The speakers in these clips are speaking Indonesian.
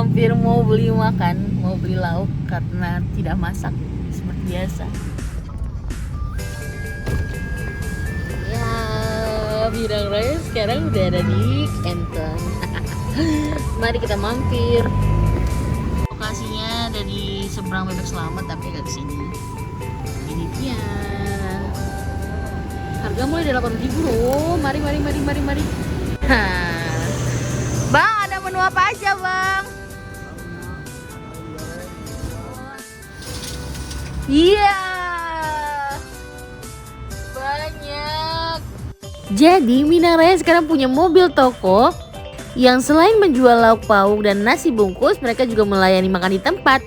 mampir mau beli makan, mau beli lauk karena tidak masak seperti biasa. Ya, Minang Raya sekarang udah ada di Kenton. Mari kita mampir. Lokasinya ada di seberang Bebek Selamat tapi agak kesini. Ini dia. Harga mulai dari 8.000 loh. Mari. Bang, ada menu apa aja, Bang? Iya. Banyak. Jadi Minang Raya sekarang punya mobil toko yang selain menjual lauk pauk dan nasi bungkus, mereka juga melayani makan di tempat.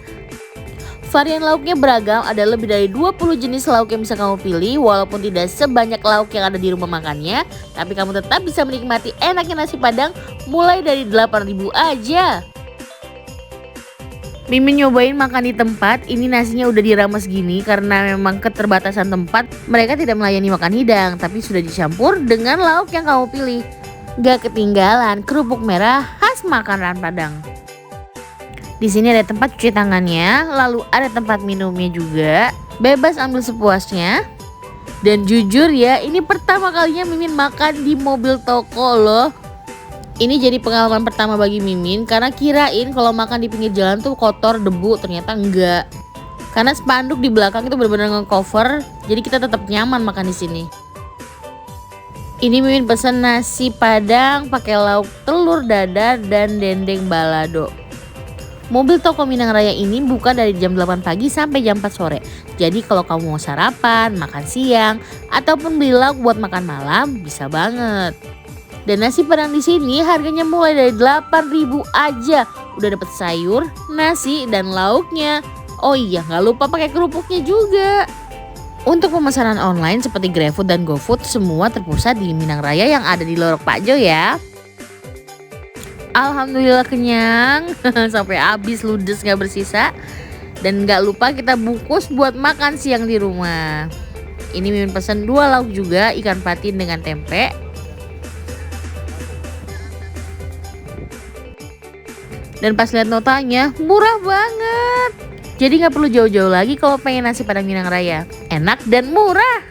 Varian lauknya beragam, ada lebih dari 20 jenis lauk yang bisa kamu pilih. Walaupun tidak sebanyak lauk yang ada di rumah makannya, tapi kamu tetap bisa menikmati enaknya nasi padang mulai dari 8.000 aja. Mimin nyobain makan di tempat, ini nasinya udah dirames gini karena memang keterbatasan tempat. Mereka tidak melayani makan hidang, tapi sudah dicampur dengan lauk yang kamu pilih. Gak ketinggalan kerupuk merah khas makanan Padang. Di sini ada tempat cuci tangannya, lalu ada tempat minumnya juga. Bebas ambil sepuasnya. Dan jujur ya, ini pertama kalinya Mimin makan di mobil toko loh. Ini jadi pengalaman pertama bagi Mimin karena kirain kalau makan di pinggir jalan tuh kotor, debu, ternyata enggak. Karena spanduk di belakang itu benar-benar nge-cover, jadi kita tetap nyaman makan di sini. Ini Mimin pesen nasi padang pakai lauk telur dadar dan dendeng balado. Mobil toko Minang Raya ini buka dari jam 8 pagi sampai jam 4 sore. Jadi kalau kamu mau sarapan, makan siang, ataupun beli lauk buat makan malam, bisa banget. Dan nasi padang di sini harganya mulai dari 8.000 aja. Udah dapet sayur, nasi, dan lauknya. Oh iya, nggak lupa pakai kerupuknya juga. Untuk pemesanan online seperti GrabFood dan GoFood semua terpusat di Minang Raya yang ada di Lorok Pakjo ya. Alhamdulillah kenyang sampai habis ludes gak bersisa. Dan gak lupa kita bungkus buat makan siang di rumah. Ini Mimin pesen 2 lauk juga, ikan patin dengan tempe. Dan pas lihat notanya murah banget. Jadi gak perlu jauh-jauh lagi kalau pengen nasi padang Minang Raya. Enak dan murah.